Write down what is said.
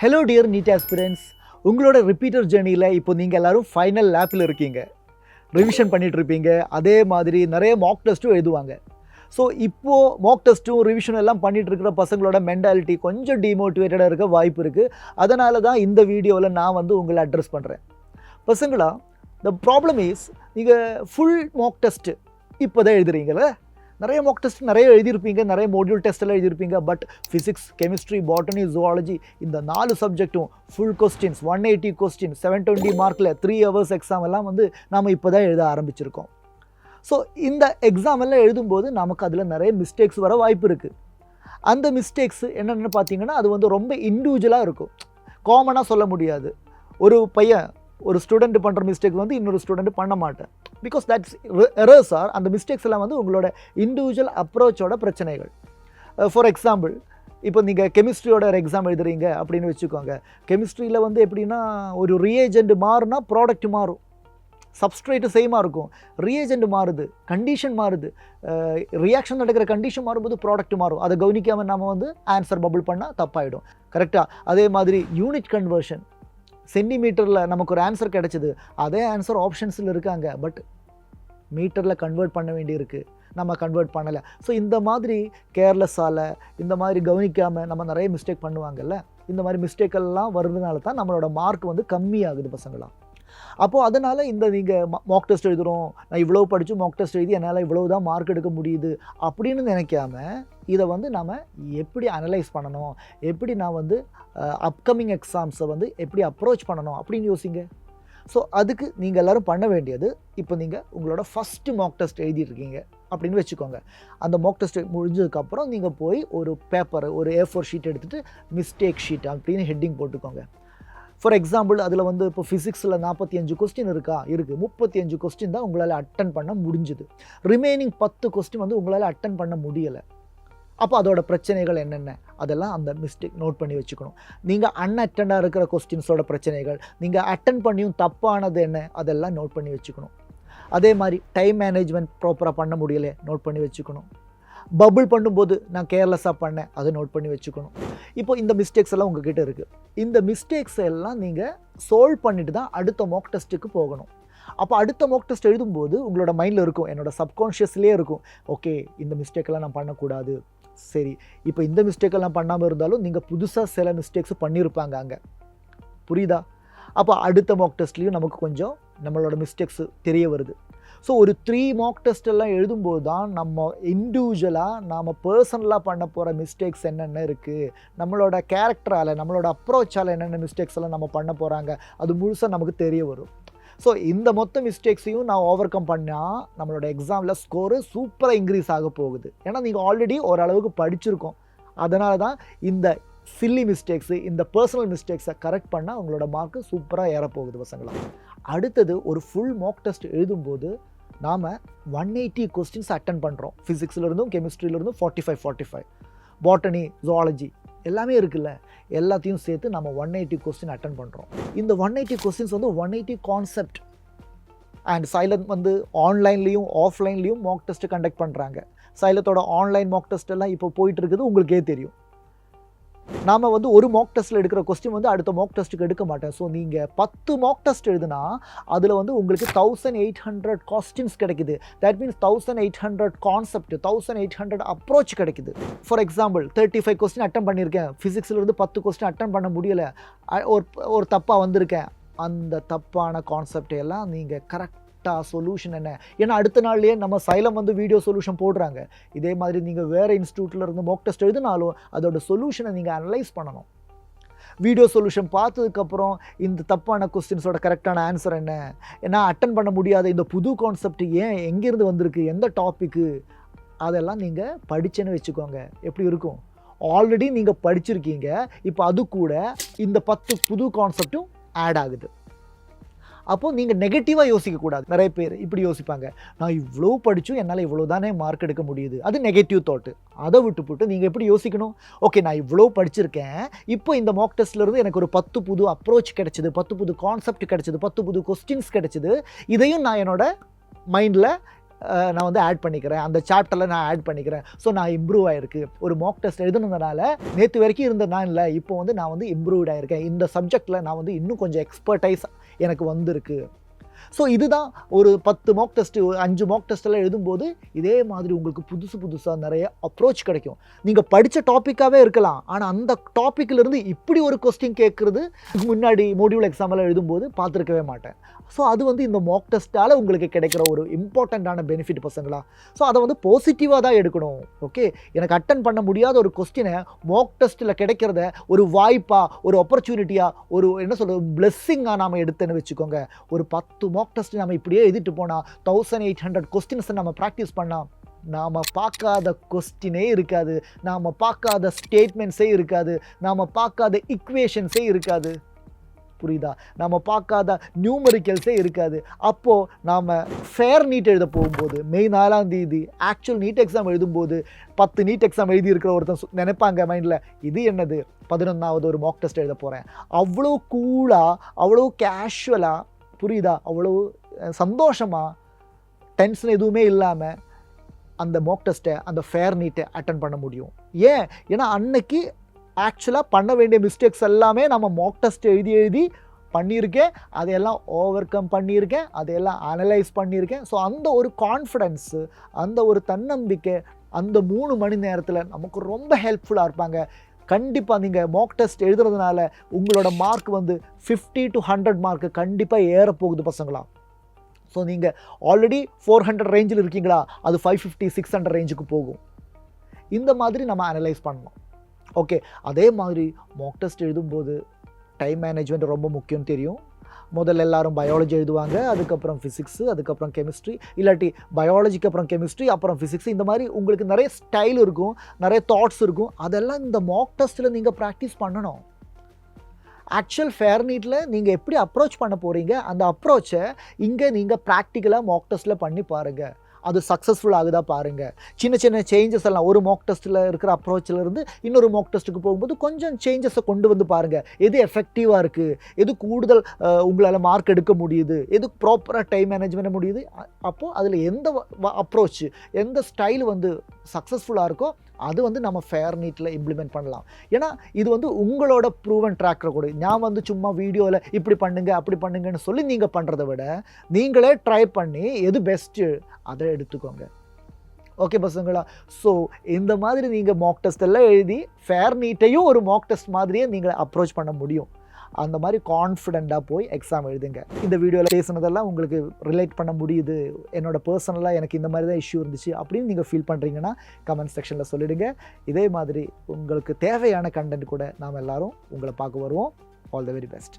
Hello dear NEET aspirants, உங்களோட repeater ஜேர்னியில் இப்போ நீங்கள் எல்லோரும் ஃபைனல் லேப்பில் இருக்கீங்க. ரிவிஷன் பண்ணிகிட்டு இருப்பீங்க. அதே மாதிரி நிறைய மாக் டெஸ்ட்டும் எழுதுவாங்க. ஸோ இப்போது மாக் டெஸ்ட்டும் ரிவிஷன் எல்லாம் பண்ணிகிட்டு இருக்கிற பசங்களோட மென்டாலிட்டி கொஞ்சம் டிமோட்டிவேட்டடாக இருக்க வாய்ப்பு இருக்குது. அதனால தான் இந்த வீடியோவில் நான் உங்களை அட்ரஸ் பண்ணுறேன். பசங்களா, த ப்ராப்ளம் இஸ், நீங்கள் ஃபுல் மாக் டெஸ்ட்டு இப்போ தான் எழுதுறீங்களே. நிறைய மாக் டெஸ்ட் நிறைய எழுதியிருப்பீங்க, நிறைய மாடியூல் டெஸ்ட் எல்லாம் எழுதியிருப்பீங்க. But physics, chemistry, botany, zoology இந்த 4 சப்ஜெக்ட்டும் ஃபுல் கொஸ்டின்ஸ், 180 கொஸ்டின், 720 மார்க்கில் 3 hours எக்ஸாம் எல்லாம் நாம் இப்போ தான் எழுத ஆரம்பிச்சிருக்கோம். ஸோ இந்த எக்ஸாம் எல்லாம் எழுதும்போது நமக்கு அதில் நிறைய மிஸ்டேக்ஸ் வர வாய்ப்பு இருக்குது. அந்த மிஸ்டேக்ஸ் என்னென்னு பார்த்தீங்கன்னா, அது ரொம்ப இண்டிவிஜுவலாக இருக்கும், காமனாக சொல்ல முடியாது. ஒரு ஸ்டூடெண்ட் பண்ணுற மிஸ்டேக் இன்னொரு ஸ்டூடெண்ட் பண்ண மாட்டேன். பிகாஸ் தட்ஸ் எரர்ஸ் ஆர் அந்த மிஸ்டேக்ஸ் எல்லாம் உங்களோட இண்டிவிஜுவல் அப்ரோச்சோட பிரச்சனைகள். ஃபார் எக்ஸாம்பிள், இப்போ நீங்கள் கெமிஸ்ட்ரியோட ஒரு எக்ஸாம் எழுதுறீங்க அப்படின்னு வச்சுக்கோங்க. கெமிஸ்ட்ரியில் எப்படின்னா, ஒரு ரியேஜெண்ட் மாறுனா ப்ராடக்ட் மாறும், சப்ஸ்ட்ரேட்டு சேமாக இருக்கும். ரியேஜெண்ட் மாறுது, கண்டிஷன் மாறுது, ரியாக்ஷன் நடக்கிற கண்டிஷன் மாறும்போது ப்ராடக்ட் மாறும். அதை கவனிக்காமல் நம்ம ஆன்சர் பபிள் பண்ணால் தப்பாயிடும். கரெக்டாக? அதே மாதிரி யூனிட் கன்வர்ஷன், சென்டிமீட்டரில் நமக்கு ஒரு ஆன்சர் கிடச்சிது, அதே ஆன்சர் ஆப்ஷன்ஸில் இருக்காங்க, பட் மீட்டரில் கன்வெர்ட் பண்ண வேண்டியிருக்கு, நம்ம கன்வெர்ட் பண்ணலை. ஸோ இந்த மாதிரி கேர்லெஸ்ஸால், இந்த மாதிரி கவனிக்காமல் நம்ம நிறைய மிஸ்டேக் பண்ணுவாங்கல்ல. இந்த மாதிரி மிஸ்டேக்கெல்லாம் வருதுனால தான் நம்மளோட மார்க் கம்மியாகுது பசங்களாம். அப்போது அதனால் நீங்கள் மாக் டெஸ்ட் எழுதுகிறோம், நான் இவ்வளோ படித்து மாக் டெஸ்ட் எழுதி என்னால் இவ்வளோ தான் மார்க் எடுக்க முடியுது அப்படின்னு நினைக்காம, இதை நாம் எப்படி அனலைஸ் பண்ணணும், எப்படி நான் அப்கமிங் எக்ஸாம்ஸை எப்படி அப்ரோச் பண்ணணும் அப்படின்னு யோசிங்க. ஸோ அதுக்கு நீங்கள் எல்லோரும் பண்ண வேண்டியது, இப்போ நீங்கள் உங்களோட ஃபஸ்ட்டு மாக் டெஸ்ட் எழுதிட்டுருக்கீங்க அப்படின்னு வச்சுக்கோங்க. அந்த மாக் டெஸ்ட் முடிஞ்சதுக்கப்புறம் நீங்கள் போய் ஒரு பேப்பர், ஒரு A4 ஷீட் எடுத்துகிட்டு மிஸ்டேக் ஷீட் அப்படின்னு ஹெட்டிங் போட்டுக்கோங்க. ஃபார் எக்ஸாம்பிள், அதில் இப்போ ஃபிசிக்ஸில் 45 கொஸ்டின் இருக்குது, 35 கொஸ்டின் தான் உங்களால் அட்டன் பண்ண முடிஞ்சுது. ரிமைனிங் 10 கொஸ்டின் உங்களால் அட்டன் பண்ண முடியலை. அப்போ அதோட பிரச்சனைகள் என்னென்ன, அதெல்லாம் அந்த மிஸ்டேக் நோட் பண்ணி வச்சுக்கணும். நீங்கள் அன்அட்டண்டாக இருக்கிற கொஸ்டின்ஸோட பிரச்சனைகள், நீங்கள் அட்டன் பண்ணியும் தப்பானது என்ன, அதெல்லாம் நோட் பண்ணி வச்சுக்கணும். அதே மாதிரி டைம் மேனேஜ்மெண்ட் ப்ராப்பராக பண்ண முடியலை, நோட் பண்ணி வச்சுக்கணும். பபிள் பண்ணும்போது நான் கேர்லெஸ்ஸாக பண்ணேன், அதை நோட் பண்ணி வச்சுக்கணும். இப்போ இந்த மிஸ்டேக்ஸ் எல்லாம் உங்ககிட்ட இருக்குது. இந்த மிஸ்டேக்ஸ் எல்லாம் நீங்கள் சால்வ் பண்ணிட்டு தான் அடுத்த மாக் டெஸ்ட்டுக்கு போகணும். அப்போ அடுத்த மாக் டெஸ்ட் எழுதும்போது உங்களோட மைண்டில் இருக்கும், என்னோட சப்கான்ஷியஸ்லேயே இருக்கும், ஓகே இந்த மிஸ்டேக்கெல்லாம் நான் பண்ணக்கூடாது. சரி, இப்போ இந்த மிஸ்டேக்கெல்லாம் பண்ணாமல் இருந்தாலும் நீங்கள் புதுசாக சில மிஸ்டேக்ஸ் பண்ணியிருப்பாங்க அங்கே, புரியுதா? அப்போ அடுத்த மாக் டெஸ்ட்லேயும் நமக்கு கொஞ்சம் நம்மளோட மிஸ்டேக்ஸ் தெரிய வருது. ஸோ ஒரு 3 மாக் டெஸ்ட் எல்லாம் எழுதும்போது தான் நம்ம இண்டிவிஜுவலாக, நாம் பர்சனலாக பண்ண போகிற மிஸ்டேக்ஸ் என்னென்ன இருக்குது, நம்மளோட கேரக்டரால், நம்மளோட அப்ரோச்சால் என்னென்ன மிஸ்டேக்ஸ் எல்லாம் நம்ம பண்ண போகிறாங்க, அது முழுசாக நமக்கு தெரிய வரும். ஸோ இந்த மொத்த மிஸ்டேக்ஸையும் நான் ஓவர் கம் பண்ணால் நம்மளோட எக்ஸாமில் ஸ்கோரு சூப்பராக இன்க்ரீஸ் ஆக போகுது. ஏன்னா நீங்கள் ஆல்ரெடி ஓரளவுக்கு படிச்சிருக்கோம். அதனால தான் இந்த சில்லி மிஸ்டேக்ஸு, இந்த பர்சனல் மிஸ்டேக்ஸை கரெக்ட் பண்ணால் உங்களோட மார்க்கு சூப்பராக ஏறப்போகுது பசங்களா. அடுத்தது, ஒரு ஃபுல் மாக் டெஸ்ட் எழுதும்போது நாம் 180 கொஸ்டின்ஸ் அட்டன் பண்ணுறோம். ஃபிசிக்ஸ்லேருந்தும் கெமிஸ்ட்ரியிலேருந்தும் 45 பாட்டனி, ஜுவாலஜி எல்லாமே இருக்குல்ல, எல்லாத்தையும் சேர்த்து நம்ம 180 கொஸ்டின் அட்டன் பண்ணுறோம். இந்த 180 கொஸ்டின்ஸ் 180 கான்செப்ட். அண்ட் சைலண்ட் ஆன்லைன்லேயும் ஆஃப்லைன்லேயும் மாக் டெஸ்ட்டு கண்டக்ட் பண்ணுறாங்க. சைலத்தோட ஆன்லைன் மாக் டெஸ்ட் எல்லாம் இப்போ போயிட்டு இருக்குது, உங்களுக்கே தெரியும். நாம் ஒரு மாக் டெஸ்ட்டில் எடுக்கிற கொஸ்டின் அடுத்த மாக் டெஸ்ட்டுக்கு எடுக்க மாட்டேன். ஸோ நீங்கள் 10 மாக் டெஸ்ட் எழுதுனா அதில் உங்களுக்கு 1800 கொஸ்டின்ஸ் கிடைக்குது. தட் மீன்ஸ் 1800 கான்செப்ட், 1800 அப்ரோச் கிடைக்குது. ஃபார் எக்ஸாம்பிள், 35 கொஸ்டின் அட்டன் பண்ணியிருக்கேன், ஃபிசிக்ஸ்லேருந்து 10 கொஸ்டின் அட்டன் பண்ண முடியலை, ஒரு தப்பாக வந்திருக்கேன். அந்த தப்பான கான்செப்ட் எல்லாம் நீங்கள் கரெக்டாக சொல்யூஷன் என்ன, ஏன்னா அடுத்த நாள்லேயே நம்ம சைலம் வீடியோ சொல்யூஷன் போடுறாங்க. இதே மாதிரி நீங்கள் வேறு இன்ஸ்டியூட்டில் இருந்து மாக் டெஸ்ட் எழுதினாலும் அதோட சொல்யூஷனை நீங்கள் அனலைஸ் பண்ணணும். வீடியோ சொல்யூஷன் பார்த்ததுக்கப்புறம் இந்த தப்பான கொஸ்டின்ஸோட கரெக்டான ஆன்சர் என்ன, ஏன்னா அட்டன் பண்ண முடியாத இந்த புது கான்செப்ட் ஏன், எங்கேருந்து வந்திருக்கு, எந்த டாப்பிக்கு, அதெல்லாம் நீங்கள் படிச்சேன்னு வச்சுக்கோங்க. எப்படி இருக்கும், ஆல்ரெடி நீங்கள் படிச்சிருக்கீங்க, இப்போ அது கூட இந்த 10 புது கான்செப்டும் ஆட் ஆகுது. அப்போது நீங்கள் நெகட்டிவாக யோசிக்கக்கூடாது. நிறைய பேர் இப்படி யோசிப்பாங்க, நான் இவ்வளோ படித்தும் என்னால் இவ்வளோ தானே மார்க் எடுக்க முடியுது, அது நெகட்டிவ் தாட்டு. அதை விட்டுவிட்டு நீங்கள் எப்படி யோசிக்கணும், ஓகே நான் இவ்வளோ படிச்சிருக்கேன், இப்போ இந்த மாக் டெஸ்ட்லேருந்து எனக்கு ஒரு 10 புது அப்ரோச் கிடச்சிது, 10 புது கான்செப்ட் கிடச்சிது, 10 புது கொஸ்டின்ஸ் கிடச்சிது, இதையும் நான் என்னோட மைண்டில் நான் வந்து ஆட் பண்ணிக்கிறேன், அந்த சாப்டரில் நான் ஆட் பண்ணிக்கிறேன். ஸோ நான் இம்ப்ரூவ் ஆகிருக்கு. ஒரு மாக் டெஸ்ட் எழுதுனதுனால நேற்று வரைக்கும் இருந்த நான் இல்லை, இப்போ வந்து நான் வந்து இம்ப்ரூவ்ட் ஆகிருக்கேன், இந்த சப்ஜெக்டில் நான் வந்து இன்னும் கொஞ்சம் எக்ஸ்பர்டைஸ் எனக்கு வந்திருக்கு. ஸோ இதுதான் ஒரு 10 மாக் டெஸ்ட்டு 5 மாக் டெஸ்ட்டெல்லாம் எழுதும்போது இதே மாதிரி உங்களுக்கு புதுசாக நிறைய அப்ரோச் கிடைக்கும். நீங்கள் படித்த டாப்பிக்காகவே இருக்கலாம், ஆனால் அந்த டாப்பிக்கிலேருந்து இப்படி ஒரு கொஸ்டின் கேட்குறது முன்னாடி மோடியூல் எக்ஸாமெல்லாம் எழுதும்போது பார்த்துருக்கவே மாட்டேன். ஸோ அது வந்து இந்த மாக் டெஸ்ட்டால் உங்களுக்கு கிடைக்கிற ஒரு இம்பார்ட்டண்ட்டான பெனிஃபிட் பசங்களா. ஸோ அதை வந்து பாசிட்டிவாக தான் எடுக்கணும். ஓகே, எனக்கு அட்டன் பண்ண முடியாத ஒரு கொஸ்டினை மாக் டெஸ்ட்டில் கிடைக்கிறத ஒரு வாய்ப்பாக, ஒரு ஆப்பர்ச்சுனிட்டியாக, ஒரு என்ன சொல்கிறது பிளெஸ்ஸிங்காக நாம் எடுத்தேன்னு வச்சுக்கோங்க. ஒரு 10 மாக் டெஸ்ட் நம்ம இப்படியே எழுதிட்டு போனால் 1800 கொஸ்டின்ஸை நம்ம ப்ராக்டிஸ் பண்ணால் நாம் பார்க்காத கொஸ்டினே இருக்காது, நாம் பார்க்காத ஸ்டேட்மெண்ட்ஸே இருக்காது, நாம் பார்க்காத இக்குவேஷன்ஸே இருக்காது. புரியுதா? நம்ம பார்க்காத நியூமரிக்கல்ஸே இருக்காது. அப்போது நாம் ஃபேர் நீட் எழுத போகும்போது மே 4ஆம் தேதி ஆக்சுவல் நீட் எக்ஸாம் எழுதும்போது 10 நீட் எக்ஸாம் எழுதியிருக்கிற ஒருத்தன் நினைப்பாங்க மைண்டில், இது என்னது 11வது ஒரு மாக் டெஸ்ட் எழுத போகிறேன். அவ்வளோ கூலாக, அவ்வளோ கேஷுவலாக, புரியுதா, அவ்வளோ சந்தோஷமாக, டென்ஷன் எதுவுமே இல்லாமல் அந்த மாக் டெஸ்ட்டை, அந்த ஃபேர் நீட்டை அட்டன் பண்ண முடியும். ஏன்னா அன்னைக்கு ஆக்சுவலாக பண்ண வேண்டிய மிஸ்டேக்ஸ் எல்லாமே நம்ம மாக் டெஸ்ட் எழுதி பண்ணியிருக்கேன், அதையெல்லாம் ஓவர் கம் பண்ணியிருக்கேன், அதையெல்லாம் அனலைஸ் பண்ணியிருக்கேன். ஸோ அந்த ஒரு கான்ஃபிடென்ஸு, அந்த ஒரு தன்னம்பிக்கை அந்த 3 மணி நேரத்தில் நமக்கு ரொம்ப ஹெல்ப்ஃபுல்லாக இருப்பாங்க. கண்டிப்பாக நீங்கள் மாக் டெஸ்ட் எழுதுறதுனால உங்களோட மார்க் வந்து 50 to 100 மார்க்கு கண்டிப்பாக ஏறப்போகுது பசங்களா. ஸோ நீங்கள் ஆல்ரெடி 400 ரேஞ்சில் இருக்கீங்களா, அது 550 600 ரேஞ்சுக்கு போகும். இந்த மாதிரி நம்ம அனலைஸ் பண்ணணும். ஓகே, அதே மாதிரி மாக் டெஸ்ட் எழுதும்போது டைம் மேனேஜ்மெண்ட் ரொம்ப முக்கியம் தெரியும். முதல்ல எல்லாரும் பயாலஜி எழுதுவாங்க, அதுக்கப்புறம் ஃபிசிக்ஸு, அதுக்கப்புறம் கெமிஸ்ட்ரி, இல்லாட்டி பயாலஜிக்கு அப்புறம் கெமிஸ்ட்ரி, அப்புறம் ஃபிசிக்ஸ். இந்த மாதிரி உங்களுக்கு நிறைய ஸ்டைல் இருக்கும், நிறைய தாட்ஸ் இருக்கும். அதெல்லாம் இந்த மாக் டெஸ்ட்டில் நீங்கள் ப்ராக்டிஸ் பண்ணணும். ஆக்சுவல் ஃபேர் நீட்டில் நீங்கள் எப்படி அப்ரோச் பண்ண போகிறீங்க, அந்த அப்ரோச்சை இங்கே நீங்கள் ப்ராக்டிக்கலாக மாக் டெஸ்ட்டில் பண்ணி பாருங்கள். அது சக்ஸஸ்ஃபுல் ஆகுதா பாருங்கள். சின்ன சேஞ்சஸ் எல்லாம் ஒரு மாக் டெஸ்ட்டில் இருக்கிற அப்ரோச்சில் இருந்து இன்னொரு மாக் டெஸ்ட்டுக்கு போகும்போது கொஞ்சம் சேஞ்சஸை கொண்டு வந்து பாருங்கள். எது எஃபெக்டிவாக இருக்குது, எது கூடுதல் உங்களால் மார்க் எடுக்க முடியுது, எது ப்ராப்பராக டைம் மேனேஜ்மெண்ட் முடியுது. அப்போது அதில் எந்த அப்ரோச், எந்த ஸ்டைல் வந்து சக்ஸஸ்ஃபுல்லாக இருக்கோ அது வந்து நம்ம ஃபேர் நீட்டில் இம்ப்ளிமெண்ட் பண்ணலாம். ஏன்னா இது வந்து உங்களோட ப்ரூவன் ட்ராக்கர் கூட. நான் வந்து சும்மா வீடியோவில் இப்படி பண்ணுங்க அப்படி பண்ணுங்கன்னு சொல்லி நீங்கள் பண்ணுறதை விட நீங்களே ட்ரை பண்ணி எது பெஸ்ட்டு அதை எடுத்துக்கோங்க. ஓகே பசங்களா. ஸோ இந்த மாதிரி நீங்கள் மாக் டெஸ்ட் எல்லாம் எழுதி ஃபேர் நீட்டையும் ஒரு மாக் டெஸ்ட் மாதிரியே நீங்கள் அப்ரோச் பண்ண முடியும். அந்த மாதிரி கான்ஃபிடெண்ட்டாக போய் எக்ஸாம் எழுதுங்க. இந்த வீடியோவில் பேசுனதெல்லாம் உங்களுக்கு ரிலேட் பண்ண முடியுது, என்னோட பர்சனலாக எனக்கு இந்த மாதிரி தான் இஷ்யூ இருந்துச்சு அப்படின்னு நீங்கள் ஃபீல் பண்ணுறீங்கன்னா கமெண்ட் செக்ஷனில் சொல்லிவிடுங்க. இதே மாதிரி உங்களுக்கு தேவையான கண்டென்ட் கூட நாம் எல்லோரும் உங்களை பார்க்க வருவோம். All the very best.